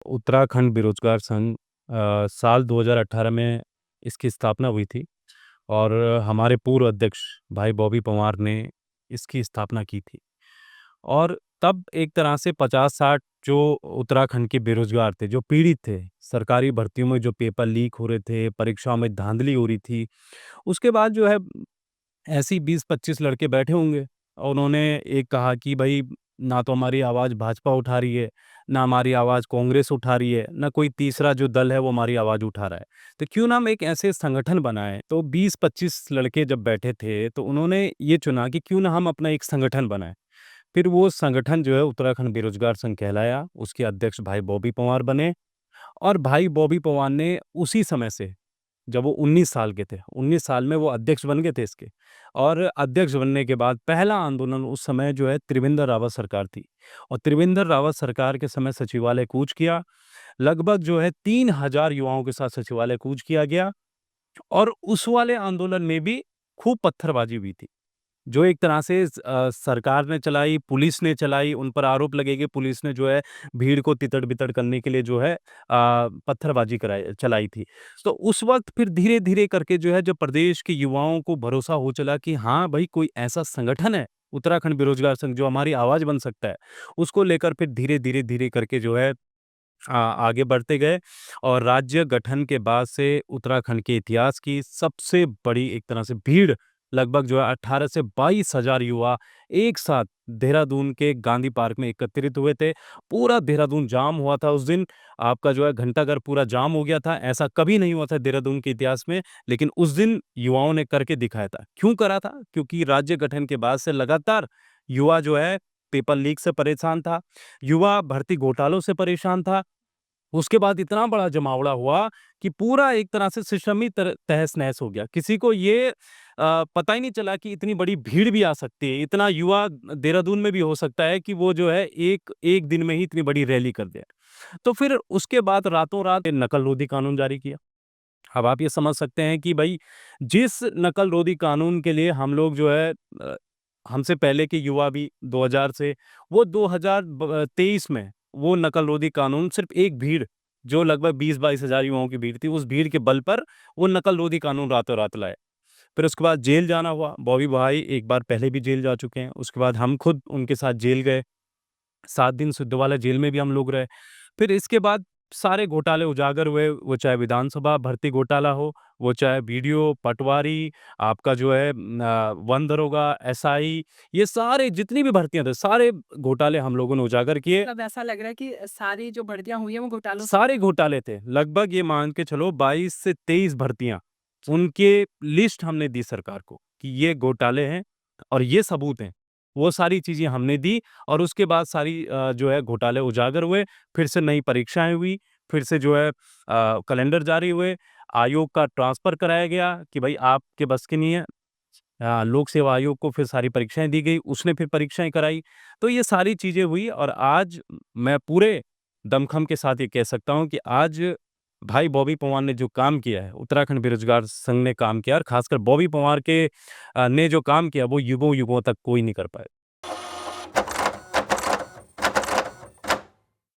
उत्तराखंड बेरोजगार संघ साल 2018 में इसकी स्थापना हुई थी और हमारे पूर्व अध्यक्ष भाई बॉबी पंवार ने इसकी स्थापना की थी। और तब एक तरह से 50-60 जो उत्तराखंड के बेरोजगार थे, जो पीड़ित थे, सरकारी भर्तियों में जो पेपर लीक हो रहे थे, परीक्षाओं में धांधली हो रही थी, उसके बाद जो है ऐसे ही 20-25 लड़के बैठे होंगे और उन्होंने एक कहा कि भाई ना तो हमारी आवाज़ भाजपा उठा रही है, ना हमारी आवाज़ कांग्रेस उठा रही है, ना कोई तीसरा जो दल है वो हमारी आवाज़ उठा रहा है। तो क्यों ना हम एक ऐसे संगठन बनाएँ। तो 20-25 लड़के जब बैठे थे तो उन्होंने ये चुना कि क्यों ना हम अपना एक संगठन बनाएँ। फिर वो संगठन जो है उत्तराखंड बेरोजगार संघ कहलाया, उसके अध्यक्ष भाई बॉबी पंवार बने और भाई बॉबी पंवार ने उसी समय से जब वो 19 साल के थे, 19 साल में वो अध्यक्ष बन गए थे इसके। और अध्यक्ष बनने के बाद पहला आंदोलन उस समय जो है त्रिवेंद्र रावत सरकार थी और त्रिवेंद्र रावत सरकार के समय सचिवालय कूच किया। लगभग जो है 3000 युवाओं के साथ सचिवालय कूच किया गया और उस वाले आंदोलन में भी खूब पत्थरबाजी हुई थी। जो एक तरह से सरकार ने चलाई, पुलिस ने चलाई, उन पर आरोप लगे कि पुलिस ने जो है भीड़ को तितर-बितर करने के लिए जो है पत्थरबाजी चलाई थी। तो उस वक़्त फिर धीरे-धीरे करके जो है जब प्रदेश के युवाओं को भरोसा हो चला कि हाँ, भई कोई ऐसा संगठन है, उत्तराखंड बेरोजगार संघ जो हमारी आवाज़ बन सकता है, उसको लेकर फिर धीरे-धीरे करके जो है आगे बढ़ते गए और राज्य गठन के बाद से उत्तराखंड के इतिहास की सबसे बड़ी एक तरह से भीड़ लगभग जो है 18 से 22 हजार युवा एक साथ देहरादून के गांधी पार्क में एकत्रित हुए थे। पूरा देहरादून जाम हुआ था उस दिन। आपका जो है घंटाघर पूरा जाम हो गया था। ऐसा कभी नहीं हुआ था देहरादून के इतिहास में, लेकिन उस दिन युवाओं ने करके दिखाया था। क्यों करा था? क्योंकि राज्य गठन के बाद से लगातार युवा जो है पेपर लीक से परेशान था, युवा भर्ती घोटालों से परेशान था। उसके बाद इतना बड़ा जमावड़ा हुआ कि पूरा एक तरह से सिस्टम ही तहस-नहस हो गया। किसी को ये पता ही नहीं चला कि इतनी बड़ी भीड़ भी आ सकती है। इतना युवा देहरादून में भी हो सकता है कि वो जो है एक एक दिन में ही इतनी बड़ी रैली कर दे। तो फिर उसके बाद रातों-रात नकल रोधी कानून जारी किया। अब आप ये समझ सकते हैं कि भई जिस नकल रोधी कानून के लिए हम लोग जो है हमसे पहले के युवा भी 2000 से वो 2023 में वो नकल रोधी कानून सिर्फ़ एक भीड़ जो लगभग 20-22 हज़ार युवाओं की भीड़ थी, उस भीड़ के बल पर वो नकल रोधी कानून रातों-रात लाए। फिर उसके बाद जेल जाना हुआ। बॉबी भाई एक बार पहले भी जेल जा चुके हैं। उसके बाद हम खुद उनके साथ जेल गए। 7 दिन सिद्धवाला जेल में भी हम लोग रहे। फिर इसके बाद सारे घोटाले उजागर हुए, वो चाहे विधानसभा भर्ती घोटाला हो, वो चाहे बीडीओ, पटवारी, आपका जो है वन दरोगा, एसआई, ये सारे जितनी भी भर्तियाँ थी, सारे घोटाले हम लोगों ने उजागर किए। मतलब ऐसा लग रहा है कि सारी जो भर्तियाँ हुई हैं वो घोटालों से। सारे घोटाले थे। लगभग ये मान के चलो 22 से 23 भर्तियाँ, उनके लिस्ट हमने दी सरकार को कि ये घोटाले हैं और ये सबूत हैं। वो सारी चीज़ें हमने दी और उसके बाद सारी जो है घोटाले उजागर हुए, फिर से नई परीक्षाएँ हुई, फिर से जो है कैलेंडर जारी हुए, आयोग का ट्रांसफ़र कराया गया कि भई आपके बस की नहीं है। लोक सेवा आयोग को फिर सारी परीक्षाएँ दी गई, उसने फिर परीक्षाएँ कराई। तो ये सारी चीज़ें हुई और आज मैं पूरे दमख़म के साथ ये कह सकता हूँ कि आज भाई बॉबी पंवार ने जो काम किया है, उत्तराखंड बेरोजगार संघ ने काम किया और ख़ासकर बॉबी पंवार के ने जो काम किया वो युगों-युगों तक कोई नहीं कर पाया।